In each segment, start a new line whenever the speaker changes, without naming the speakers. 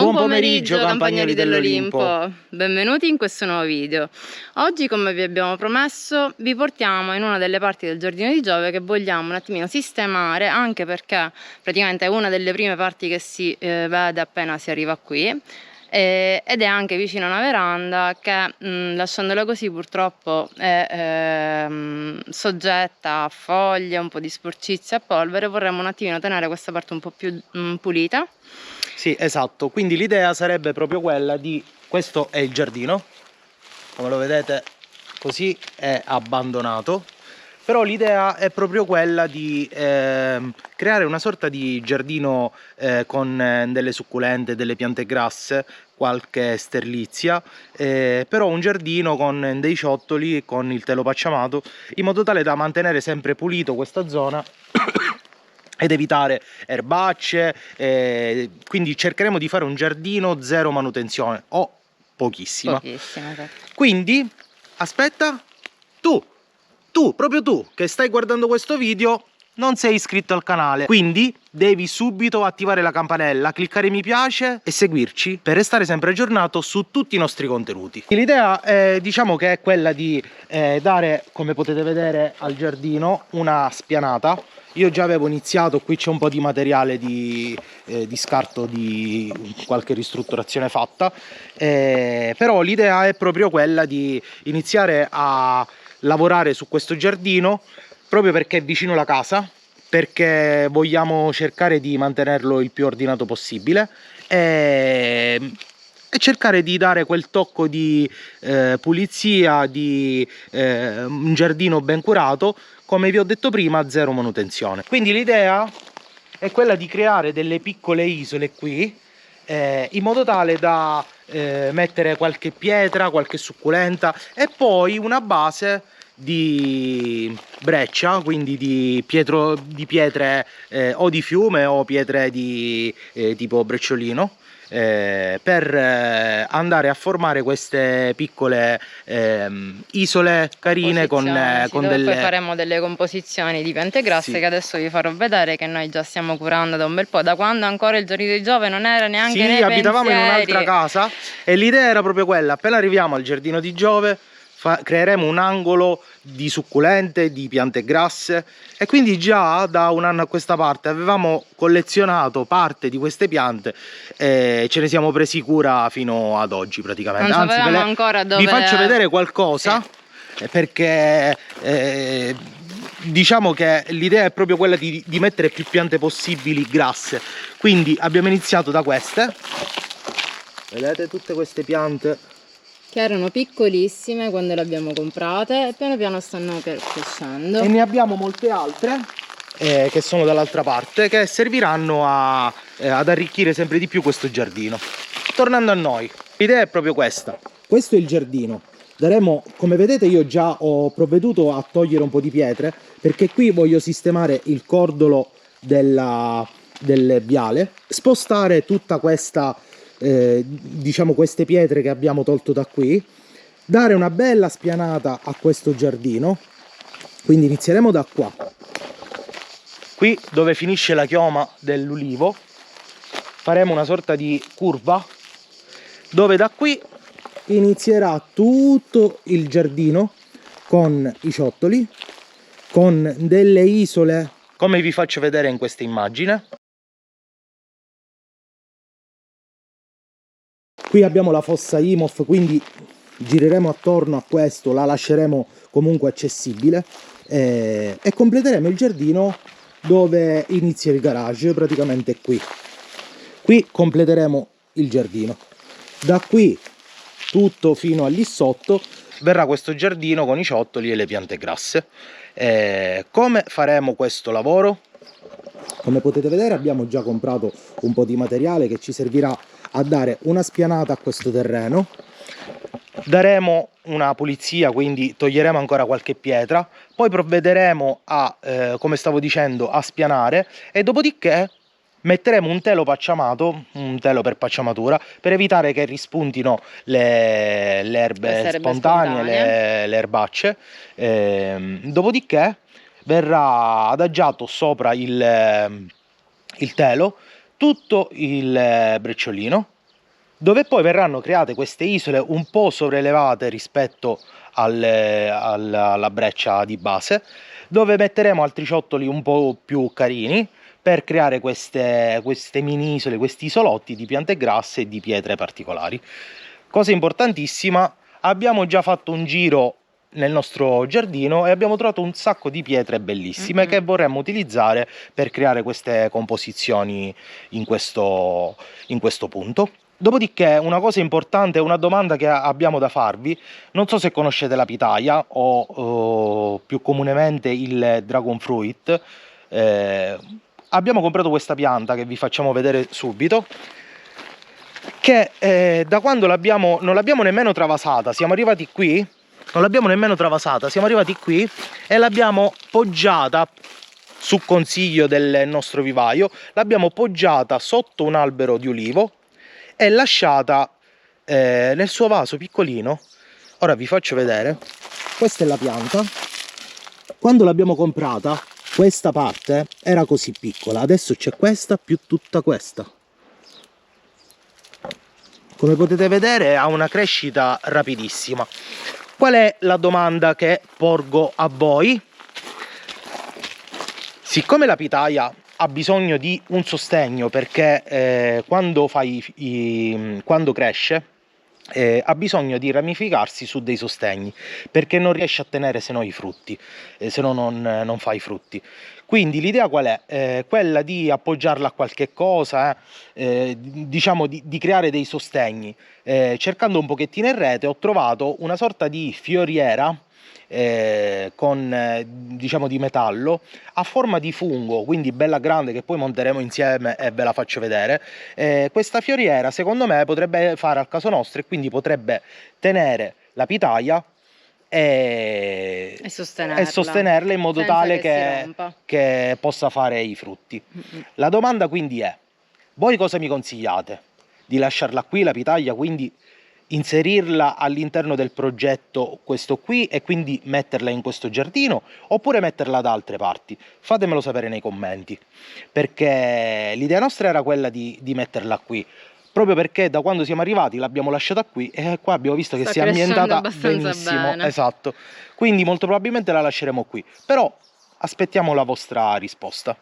Buon pomeriggio campagnoli dell'Olimpo, benvenuti in questo nuovo video. Oggi, come vi abbiamo promesso, vi portiamo in una delle parti del giardino di Giove che vogliamo un attimino sistemare, anche perché praticamente è una delle prime parti che si vede appena si arriva qui, ed è anche vicino a una veranda che, lasciandola così, purtroppo è soggetta a foglie, un po' di sporcizia, a polvere. Vorremmo un attimino tenere questa parte un po' più pulita.
Sì, esatto, quindi l'idea sarebbe proprio quella di... questo è il giardino, come lo vedete così è abbandonato, però l'idea è proprio quella di creare una sorta di giardino con delle succulente, delle piante grasse, qualche sterlizia, però un giardino con dei ciottoli, con il telo pacciamato, in modo tale da mantenere sempre pulito questa zona ed evitare erbacce, quindi cercheremo di fare un giardino zero manutenzione o pochissima.
Esatto.
Quindi aspetta, proprio tu che stai guardando questo video non sei iscritto al canale, quindi devi subito attivare la campanella, cliccare mi piace e seguirci per restare sempre aggiornato su tutti i nostri contenuti. L'idea diciamo che è quella di dare, come potete vedere, al giardino una spianata. Io già avevo iniziato, qui c'è un po' di materiale di scarto di qualche ristrutturazione fatta, però l'idea è proprio quella di iniziare a lavorare su questo giardino proprio perché è vicino alla casa, perché vogliamo cercare di mantenerlo il più ordinato possibile e cercare di dare quel tocco di pulizia, di un giardino ben curato, come vi ho detto prima, zero manutenzione. Quindi l'idea è quella di creare delle piccole isole qui, in modo tale da mettere qualche pietra, qualche succulenta e poi una base di breccia, quindi di pietre o di fiume o pietre di tipo brecciolino, per andare a formare queste piccole isole carine con delle...
Poi faremo delle composizioni di piante grasse, sì, che adesso vi farò vedere, che noi già stiamo curando da un bel po', da quando ancora il giardino di Giove non era neanche
sì,
nei
abitavamo
pensieri.
in un'altra casa e l'idea era proprio quella: appena arriviamo al giardino di Giove creeremo un angolo di succulente, di piante grasse, e quindi già da un anno a questa parte avevamo collezionato parte di queste piante e ce ne siamo presi cura fino ad oggi praticamente.
Non sapevamo ancora dove...
vi faccio vedere qualcosa, sì, perché diciamo che l'idea è proprio quella di mettere più piante possibili grasse, quindi abbiamo iniziato da queste, vedete tutte queste piante
che erano piccolissime quando le abbiamo comprate e piano piano stanno crescendo.
E ne abbiamo molte altre che sono dall'altra parte, che serviranno ad arricchire sempre di più questo giardino. Tornando a noi, l'idea è proprio questa. Questo è il giardino. Daremo, come vedete, io già ho provveduto a togliere un po' di pietre, perché qui voglio sistemare il cordolo del viale, spostare tutta questa diciamo queste pietre che abbiamo tolto da qui, dare una bella spianata a questo giardino. Quindi inizieremo da qua, qui dove finisce la chioma dell'ulivo, faremo una sorta di curva dove da qui inizierà tutto il giardino con i ciottoli, con delle isole come vi faccio vedere in questa immagine. Qui abbiamo la fossa IMOF, quindi gireremo attorno a questo, la lasceremo comunque accessibile e completeremo il giardino dove inizia il garage, praticamente qui. Qui completeremo il giardino. Da qui tutto fino a lì sotto verrà questo giardino con i ciottoli e le piante grasse. Come faremo questo lavoro? Come potete vedere abbiamo già comprato un po' di materiale che ci servirà a dare una spianata a questo terreno. Daremo una pulizia, quindi toglieremo ancora qualche pietra, poi provvederemo a, come stavo dicendo, a spianare e dopodiché metteremo un telo pacciamato, un telo per pacciamatura, per evitare che rispuntino le erbe spontanee, le erbacce. Dopodiché verrà adagiato sopra il telo tutto il brecciolino, dove poi verranno create queste isole un po' sopraelevate rispetto alla breccia di base, dove metteremo altri ciottoli un po' più carini per creare queste mini isole, questi isolotti di piante grasse e di pietre particolari. Cosa importantissima, abbiamo già fatto un giro nel nostro giardino e abbiamo trovato un sacco di pietre bellissime che vorremmo utilizzare per creare queste composizioni in questo punto. Dopodiché una cosa importante, una domanda che abbiamo da farvi, non so se conoscete la pitaya o più comunemente il dragon fruit. Abbiamo comprato questa pianta che vi facciamo vedere subito, che da quando non l'abbiamo nemmeno travasata, siamo arrivati qui, non l'abbiamo nemmeno travasata, siamo arrivati qui e l'abbiamo poggiata, su consiglio del nostro vivaio, l'abbiamo poggiata sotto un albero di ulivo e lasciata nel suo vaso piccolino. Ora vi faccio vedere. Questa è la pianta. Quando l'abbiamo comprata, questa parte era così piccola, adesso c'è questa più tutta questa. Come potete vedere ha una crescita rapidissima. Qual è la domanda che porgo a voi? Siccome la pitaya ha bisogno di un sostegno, perché quando cresce ha bisogno di ramificarsi su dei sostegni, perché non riesce a tenere se no i frutti, se no non fa i frutti. Quindi l'idea qual è? Quella di appoggiarla a qualche cosa, diciamo di creare dei sostegni. Cercando un pochettino in rete ho trovato una sorta di fioriera diciamo di metallo a forma di fungo, quindi bella grande, che poi monteremo insieme e ve la faccio vedere. Questa fioriera secondo me potrebbe fare al caso nostro e quindi potrebbe tenere la pitaya e sostenerla in modo tale che possa fare i frutti. La domanda quindi è: voi cosa mi consigliate? Di lasciarla qui la pitaya, quindi inserirla all'interno del progetto questo qui e quindi metterla in questo giardino, oppure metterla da altre parti? Fatemelo sapere nei commenti, perché l'idea nostra era quella di metterla qui, proprio perché da quando siamo arrivati l'abbiamo lasciata qui e qua abbiamo visto che si è ambientata benissimo. Bene. Esatto, quindi molto probabilmente la lasceremo qui, però aspettiamo la vostra risposta.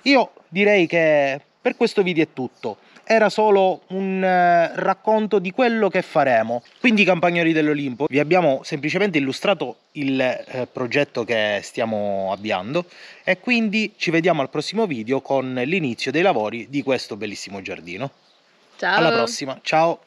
Io direi che per questo video è tutto. Era solo un racconto di quello che faremo. Quindi, campagnoli dell'Olimpo, vi abbiamo semplicemente illustrato il progetto che stiamo avviando e quindi ci vediamo al prossimo video con l'inizio dei lavori di questo bellissimo giardino.
Ciao.
Alla prossima, ciao!